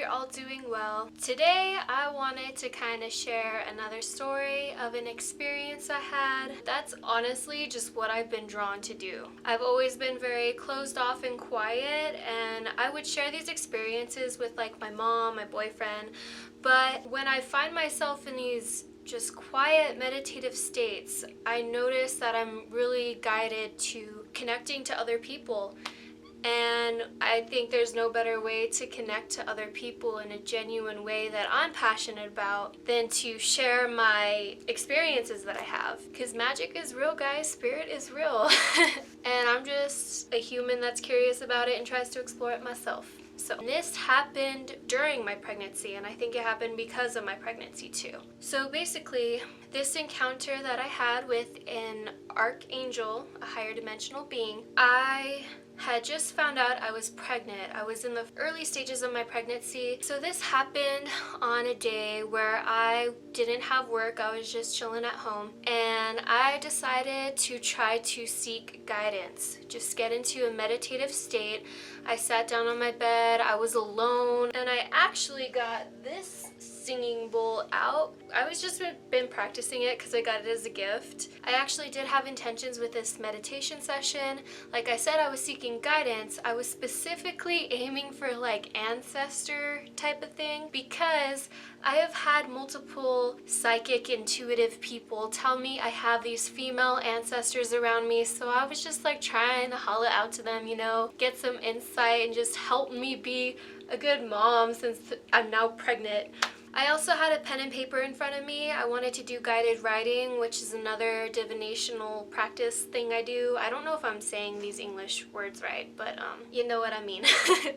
you're all doing well. Today I wanted to kind of share another story of an experience I had. That's honestly just what I've been drawn to do. I've always been very closed off and quiet, and I would share these experiences with like my mom, my boyfriend, but when I find myself in these just quiet meditative states, I notice that I'm really guided to connecting to other people. And I think there's no better way to connect to other people in a genuine way that I'm passionate about than to share my experiences that I have. Because magic is real, guys. Spirit is real. And I'm just a human that's curious about it and tries to explore it myself. So this happened during my pregnancy, and I think it happened because of my pregnancy too. So basically, this encounter that I had with an Archangel, a higher dimensional being, I had just found out I was pregnant. I was in the early stages of my pregnancy. So this happened on a day where I didn't have work. I was just chilling at home, and I decided to try to seek guidance, just get into a meditative state. I sat down on my bed, I was alone, and I actually got this singing bowl out. I was just been practicing it because I got it as a gift. I actually did have intentions with this meditation session. Like I said, I was seeking guidance. I was specifically aiming for like ancestor type of thing because I have had multiple psychic intuitive people tell me I have these female ancestors around me, so I was just like trying to holler out to them, you know, get some insight and just help me be a good mom since I'm now pregnant. I also had a pen and paper in front of me. I wanted to do guided writing, which is another divinational practice thing I do. I don't know if I'm saying these English words right, but you know what I mean.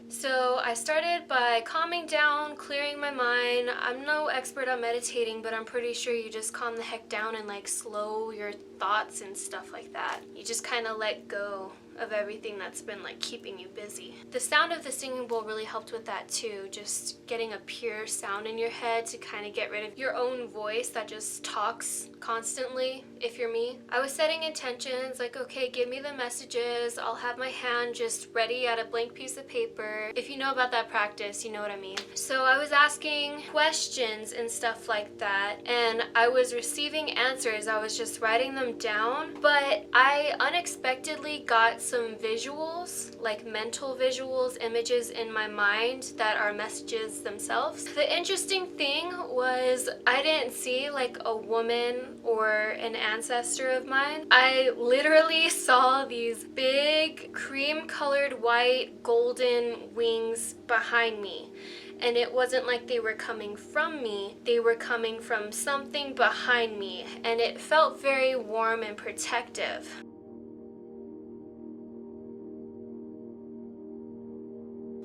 So I started by calming down, clearing my mind. I'm no expert on meditating, but I'm pretty sure you just calm the heck down and like slow your thoughts and stuff like that. You just kind of let go of everything that's been like keeping you busy. The sound of the singing bowl really helped with that too, just getting a pure sound in your head to kind of get rid of your own voice that just talks constantly, if you're me. I was setting intentions like, okay, give me the messages. I'll have my hand just ready at a blank piece of paper. If you know about that practice, you know what I mean. So I was asking questions and stuff like that, and I was receiving answers. I was just writing them down, but I unexpectedly got some visuals, like mental visuals, images in my mind that are messages themselves. The interesting thing was I didn't see like a woman or an ancestor of mine. I literally saw these big cream-colored white golden wings behind me. And it wasn't like they were coming from me, they were coming from something behind me, and it felt very warm and protective.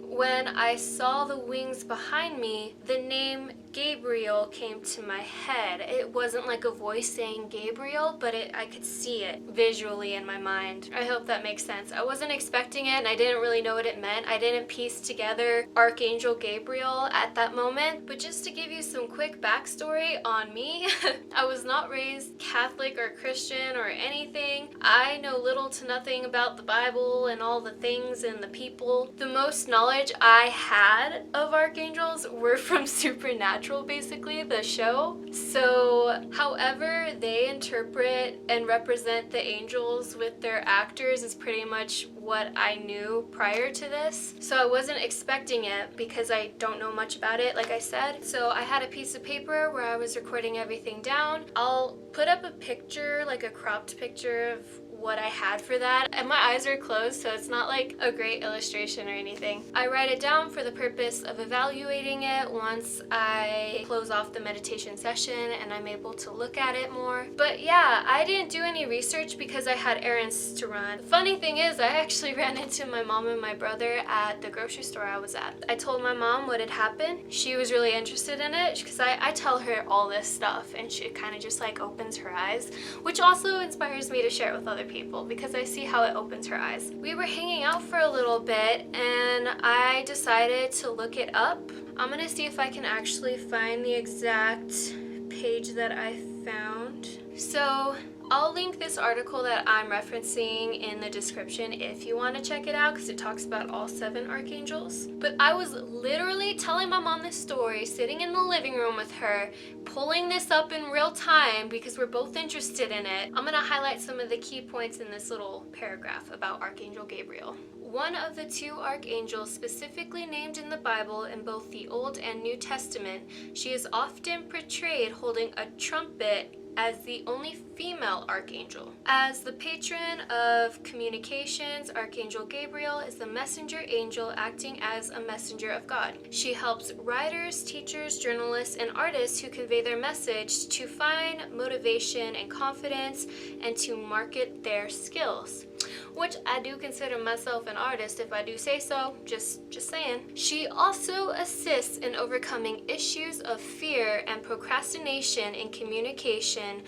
When I saw the wings behind me, the name Gabriel came to my head. It wasn't like a voice saying Gabriel, but I could see it visually in my mind. I hope that makes sense. I wasn't expecting it, and I didn't really know what it meant. I didn't piece together Archangel Gabriel at that moment. But just to give you some quick backstory on me, I was not raised Catholic or Christian or anything. I know little to nothing about the Bible and all the things and the people. The most knowledge I had of archangels were from Supernatural, basically, the show. So however they interpret and represent the angels with their actors is pretty much what I knew prior to this. So I wasn't expecting it because I don't know much about it, like I said. So I had a piece of paper where I was recording everything down. I'll put up a picture, like a cropped picture of what I had for that, and my eyes are closed, so it's not like a great illustration or anything. I write it down for the purpose of evaluating it once I close off the meditation session and I'm able to look at it more. But yeah, I didn't do any research because I had errands to run. The funny thing is, I actually ran into my mom and my brother at the grocery store I was at. I told my mom what had happened. She was really interested in it because I tell her all this stuff, and she kind of just like opens her eyes, which also inspires me to share it with other people because I see how it opens her eyes. We were hanging out for a little bit and I decided to look it up. I'm gonna see if I can actually find the exact page that I found. So I'll link this article that I'm referencing in the description if you want to check it out, because it talks about all 7 archangels. But I was literally telling my mom this story, sitting in the living room with her, pulling this up in real time because we're both interested in it. I'm going to highlight some of the key points in this little paragraph about Archangel Gabriel. One of the 2 archangels specifically named in the Bible in both the Old and New Testament, she is often portrayed holding a trumpet as the only female archangel. As the patron of communications, Archangel Gabriel is the messenger angel acting as a messenger of God. She helps writers, teachers, journalists, and artists who convey their message to find motivation and confidence and to market their skills. Which I do consider myself an artist, if I do say so, just saying. She also assists in overcoming issues of fear and procrastination in communication,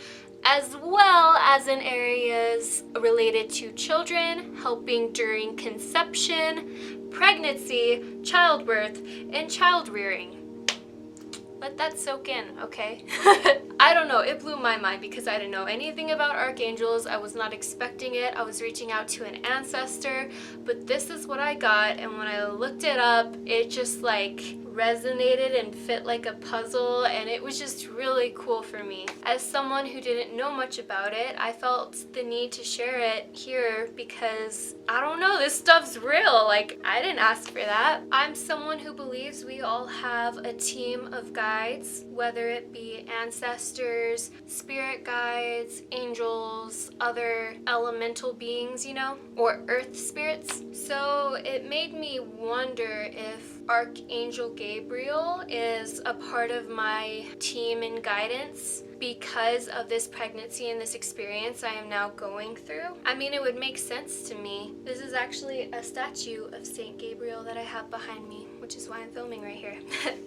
as well as in areas related to children, helping during conception, pregnancy, childbirth, and child rearing. Let that soak in, okay? I don't know, it blew my mind because I didn't know anything about archangels. I was not expecting it. I was reaching out to an ancestor, but this is what I got, and when I looked it up, it just like resonated and fit like a puzzle, and it was just really cool for me. As someone who didn't know much about it, I felt the need to share it here because, I don't know, this stuff's real. Like, I didn't ask for that. I'm someone who believes we all have a team of guides, whether it be ancestors, spirit guides, angels, other elemental beings, you know, or earth spirits. So it made me wonder if Archangel Gabriel is a part of my team and guidance because of this pregnancy and this experience I am now going through. I mean, it would make sense to me. This is actually a statue of Saint Gabriel that I have behind me, which is why I'm filming right here.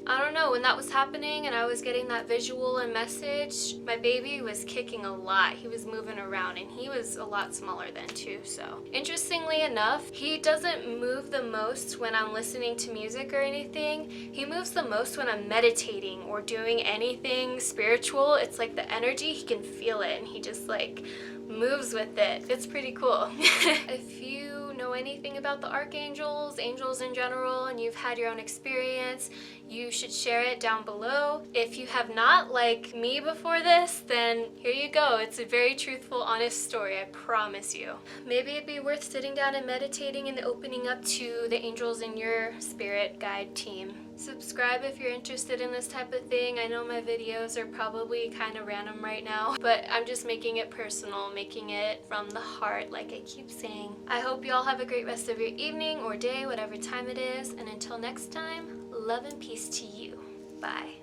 I don't know, when that was happening and I was getting that visual and message, my baby was kicking a lot. He was moving around, and he was a lot smaller then too, so. Interestingly enough, he doesn't move the most when I'm listening to music or anything. He moves the most when I'm meditating or doing anything spiritual. It's like the energy, he can feel it, and he just like moves with it. It's pretty cool. If you know anything about the archangels, angels in general, and you've had your own experience, you should share it down below. If you have not, like me before this, then here you go. It's a very truthful, honest story, I promise you. Maybe it'd be worth sitting down and meditating and opening up to the angels in your spirit guide team. Subscribe if you're interested in this type of thing. I know my videos are probably kind of random right now, but I'm just making it personal, making it from the heart, like I keep saying. I hope you all have a great rest of your evening or day, whatever time it is, and until next time, love and peace to you. Bye.